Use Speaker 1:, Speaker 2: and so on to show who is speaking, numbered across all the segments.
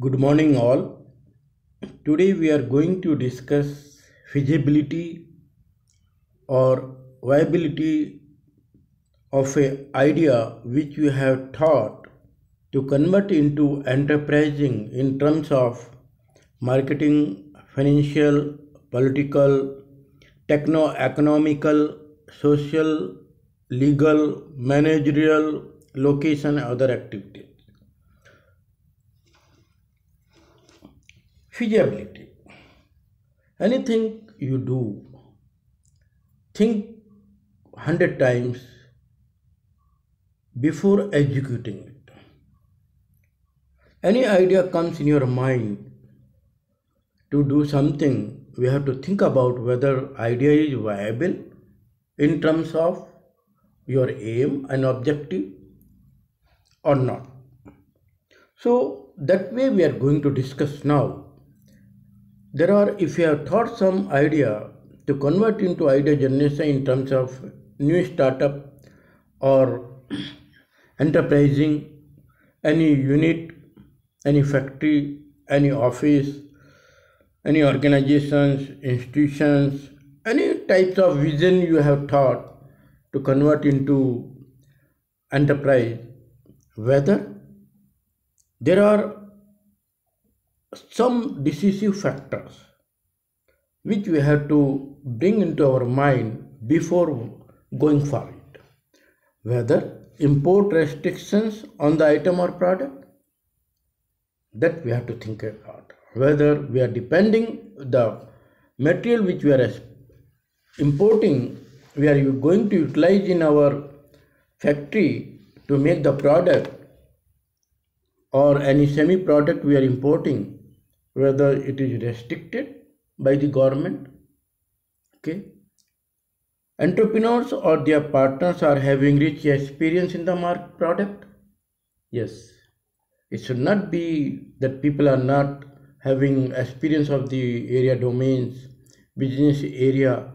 Speaker 1: Good morning, all. Today we are going to discuss feasibility or viability of a idea which we have thought to convert into enterprising in terms of marketing, financial, political, techno-economical, social, legal, managerial, location, and other activities. Feasibility. Anything you do, think 100 times before executing it. Any idea comes in your mind to do something, we have to think about whether idea is viable in terms of your aim and objective or not. So that way we are going to discuss now. If you have thought some idea to convert into idea generation in terms of new startup or enterprising, any unit, any factory, any office, any organizations, institutions, any types of vision you have thought to convert into enterprise, whether there are some decisive factors which we have to bring into our mind before going for it. Whether import restrictions on the item or product, that we have to think about. Whether we are depending the material which we are importing, we are going to utilize in our factory to make the product, or any semi product we are importing, whether it is restricted by the government. Okay, entrepreneurs or their partners are having rich experience in the product. Yes, it should not be that people are not having experience of the area domains, business area,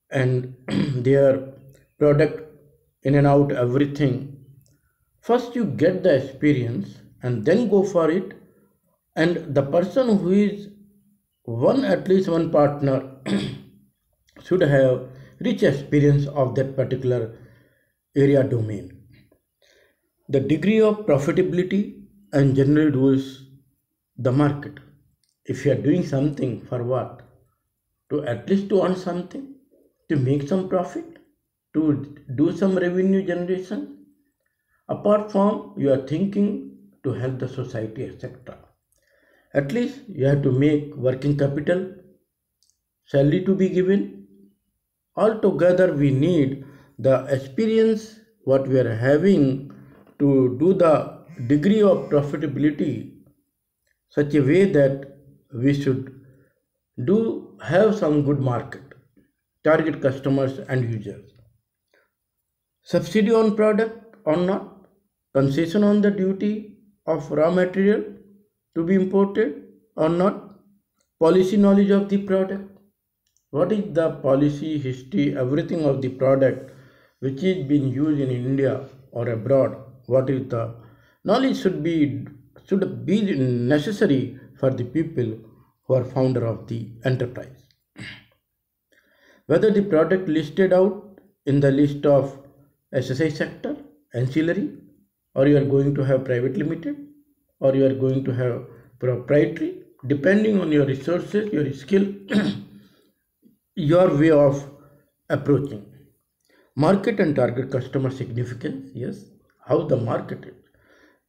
Speaker 1: and their product in and out everything. First you get the experience and then go for it, and the person who is at least one partner should have rich experience of that particular area domain. The degree of profitability and generally rules the market. If you are doing something for what? To at least to earn something, to make some profit, to do some revenue generation. Apart from you are thinking to help the society, etc. At least you have to make working capital, salary to be given. Altogether, we need the experience what we are having to do the degree of profitability such a way that we should have some good market, target customers and users. Subsidy on product or not, concession on the duty of raw material to be imported or not, policy knowledge of the product. What is the policy, history, everything of the product which is being used in India or abroad? What is the knowledge should be necessary for the people who are founder of the enterprise. Whether the product listed out in the list of SSI sector, ancillary, or you are going to have private limited, or you are going to have proprietary, depending on your resources, your skill, your way of approaching. Market and target customer significance, yes, how the market is.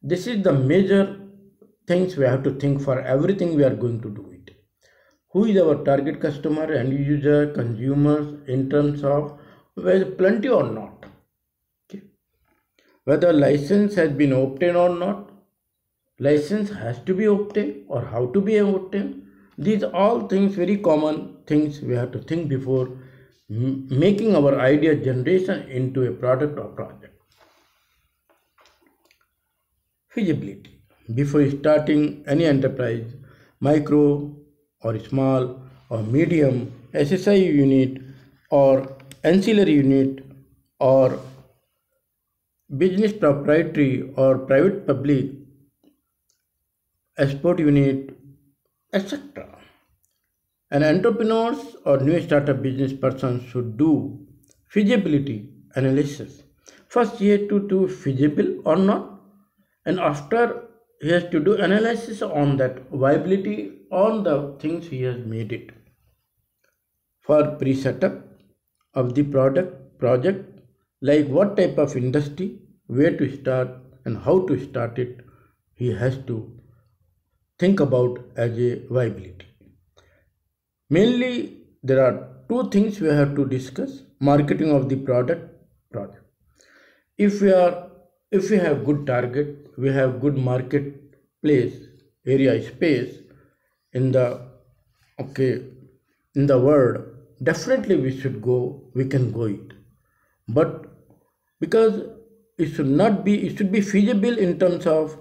Speaker 1: This is the major things we have to think for everything we are going to do it. Who is our target customer, end user, consumers in terms of whether plenty or not. Okay. Whether license has been obtained or not, license has to be obtained or how to be obtained. These are all things, very common things we have to think before making our idea generation into a product or project. Feasibility. Before starting any enterprise, micro or small or medium SSI unit or ancillary unit or business proprietary or private public, export unit, etc. And entrepreneurs or new startup business persons should do feasibility analysis. First, he has to do feasible or not, and after he has to do analysis on that viability on the things he has made it. For pre-setup of the product project, like what type of industry, where to start, and how to start it, he has to think about as a viability. Mainly, there are two things we have to discuss: marketing of the project. If we are, if we have good target, we have good marketplace area space in the okay in the world. Definitely, we should go. We can go it, but because it should be feasible in terms of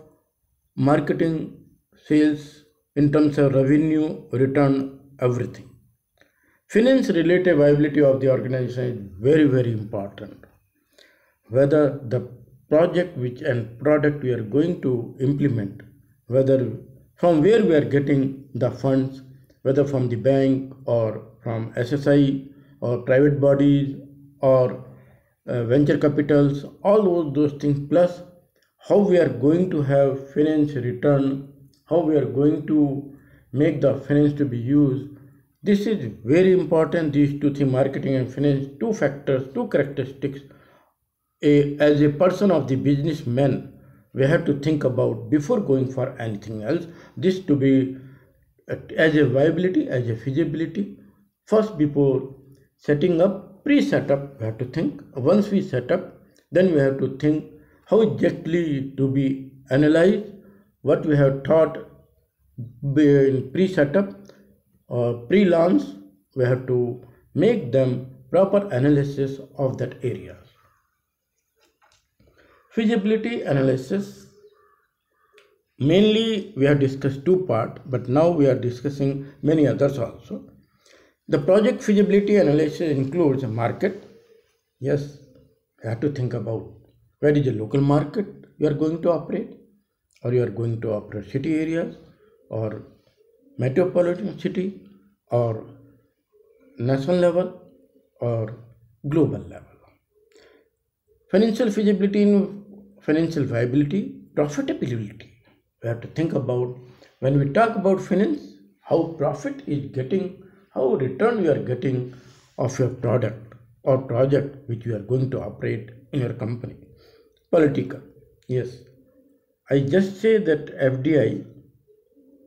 Speaker 1: marketing, sales, in terms of revenue, return, everything. Finance related viability of the organization is very, very important. Whether the project which and product we are going to implement, whether from where we are getting the funds, whether from the bank or from SSI or private bodies or venture capitals, all those things, plus how we are going to have finance return, how we are going to make the finance to be used. This is very important. These two things, marketing and finance, two factors, two characteristics. As a person of the businessman, we have to think about before going for anything else. This to be as a viability, as a feasibility. First, before setting up, pre-setup, we have to think. Once we set up, then we have to think how exactly to be analyzed, what we have taught in pre-setup or pre-launch. We have to make them proper analysis of that area. Feasibility analysis, mainly we have discussed two parts, but now we are discussing many others also. The project feasibility analysis includes a market. Yes, you have to think about where is the local market you are going to operate, or you are going to operate city areas, or metropolitan city, or national level, or global level. Financial feasibility in financial viability, profitability. We have to think about when we talk about finance, how profit is getting, how return you are getting of your product or project which you are going to operate in your company. Political, yes. I just say that FDI,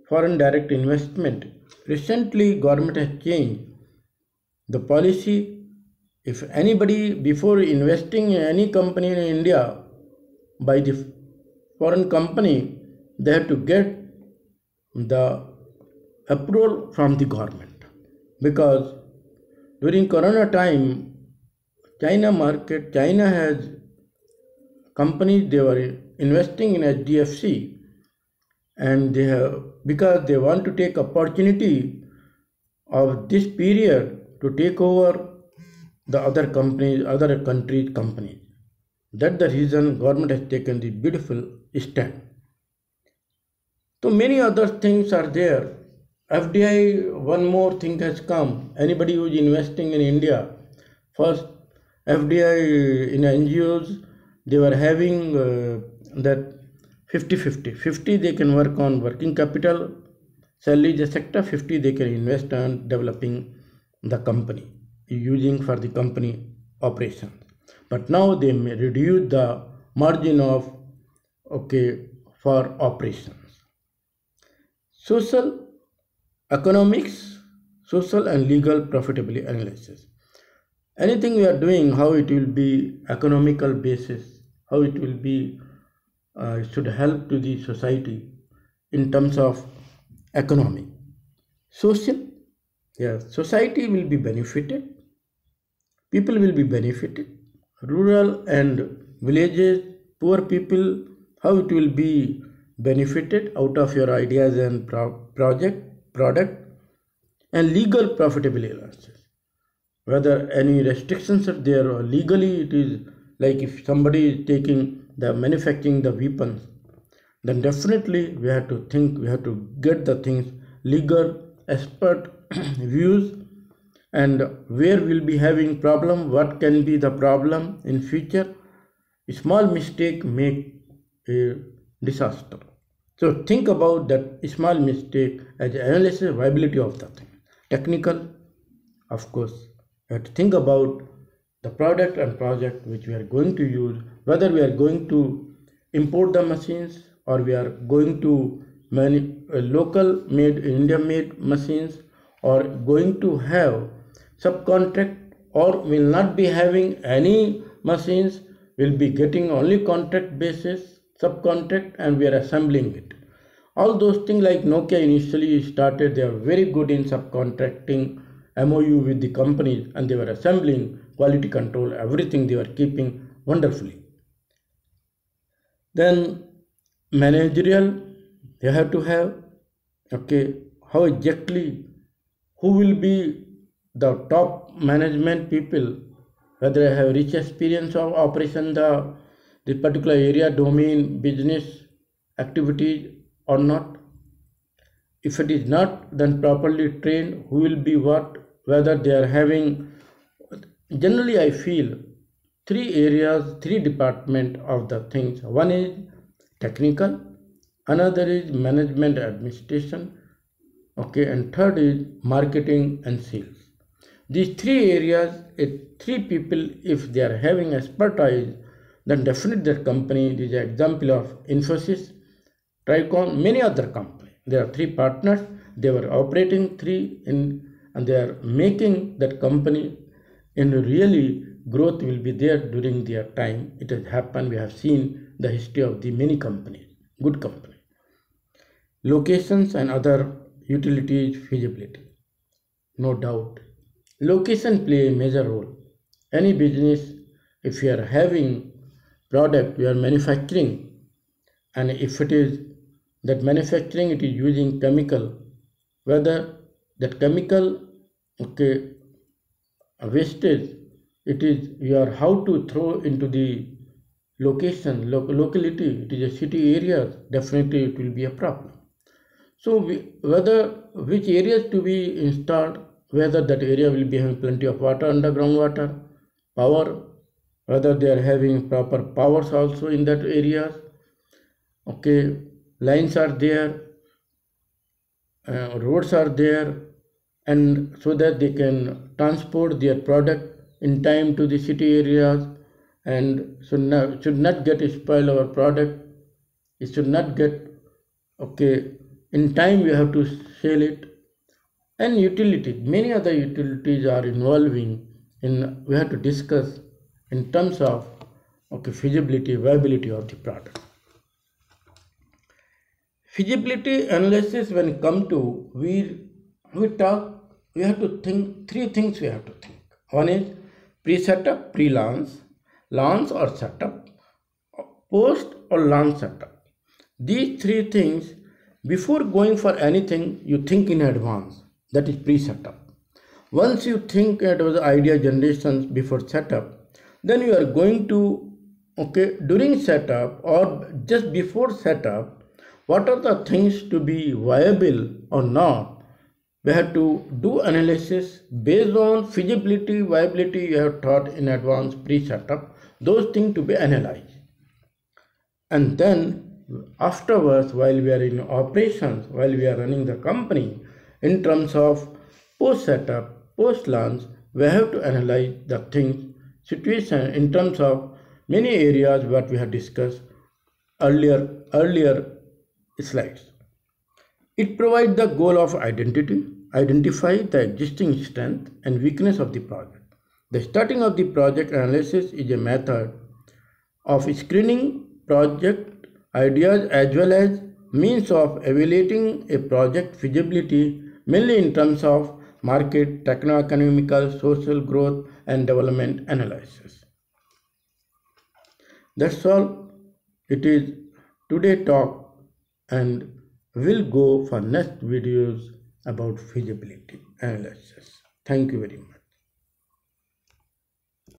Speaker 1: foreign direct investment, recently government has changed the policy. If anybody before investing in any company in India by the foreign company, they have to get the approval from the government, because during corona time, China has companies, they were investing in HDFC, and they have, because they want to take opportunity of this period to take over the other companies, other countries companies. That's the reason government has taken the beautiful stand. So many other things are there. FDI, one more thing has come. Anybody who is investing in India, first FDI in NGOs, they were having that 50-50. 50 they can work on working capital, salaries, etc. 50 they can invest on developing the company, using for the company operations. But now they may reduce the margin of for operations. Social economics, social and legal profitability analysis. Anything we are doing, how it will be economical basis, how it will be should help to the society in terms of economy. Social, yes, society will be benefited, people will be benefited, rural and villages, poor people, how it will be benefited out of your ideas and product, and legal profitability analysis. Whether any restrictions are there or legally it is, like if somebody is taking the manufacturing the weapons, then definitely we have to think, we have to get the things legal, expert views, and where we'll be having problem, what can be the problem in future. A small mistake make a disaster. So think about that small mistake as analysis viability of the thing. Technical, of course, you have to think about the product and project which we are going to use, whether we are going to import the machines or we are going to local made, India made machines, or going to have subcontract, or will not be having any machines, will be getting only contract basis subcontract and we are assembling it. All those things, like Nokia initially started, they are very good in subcontracting MOU with the companies, and they were assembling, quality control, everything they were keeping wonderfully. Then managerial, you have to have, okay, how exactly, who will be the top management people, whether I have rich experience of operation the particular area, domain, business activities or not. If it is not, then properly trained, who will be what, whether they are having. Generally, I feel three areas, three department of the things. One is technical, another is management administration, okay, and third is marketing and sales. These three areas, three people, if they are having expertise, then definitely that company is an example of Infosys, Tricon, many other companies. There are three partners, they were operating three in, and they are making that company, and really growth will be there during their time. It has happened, we have seen the history of the many companies, good companies. Locations and other utilities feasibility, no doubt. Location play a major role. Any business, if you are having product, you are manufacturing, and if it is that manufacturing, it is using chemical, whether that chemical, okay, wastage, it is you are how to throw into the location, locality, it is a city area, definitely it will be a problem. So whether which areas to be installed, whether that area will be having plenty of water, underground water, power, whether they are having proper powers also in that areas, okay, lines are there, roads are there, and so that they can transport their product in time to the city areas, and should not get spoil our product. It should not get, okay, in time we have to sell it. And utilities, many other utilities are involving in, we have to discuss in terms of, okay, feasibility, viability of the product. Feasibility analysis, when come to, we have to think three things we have to think. One is pre-setup, pre-launch, launch or setup, post or launch setup. These three things, before going for anything, you think in advance. That is pre-setup. Once you think it was idea generation before setup, then you are going to, okay, during setup or just before setup, what are the things to be viable or not. We have to do analysis based on feasibility, viability you have thought in advance, pre-setup, those things to be analyzed. And then afterwards, while we are in operations, while we are running the company, in terms of post setup, post launch, we have to analyze the things, situation in terms of many areas what we have discussed earlier slides. It provides the goal of identify the existing strength and weakness of the project. The starting of the project analysis is a method of screening project ideas as well as means of evaluating a project feasibility, mainly in terms of market, techno-economical, social growth and development analysis. That's all. It is today talk, and we'll go for next videos about feasibility analysis. Thank you very much.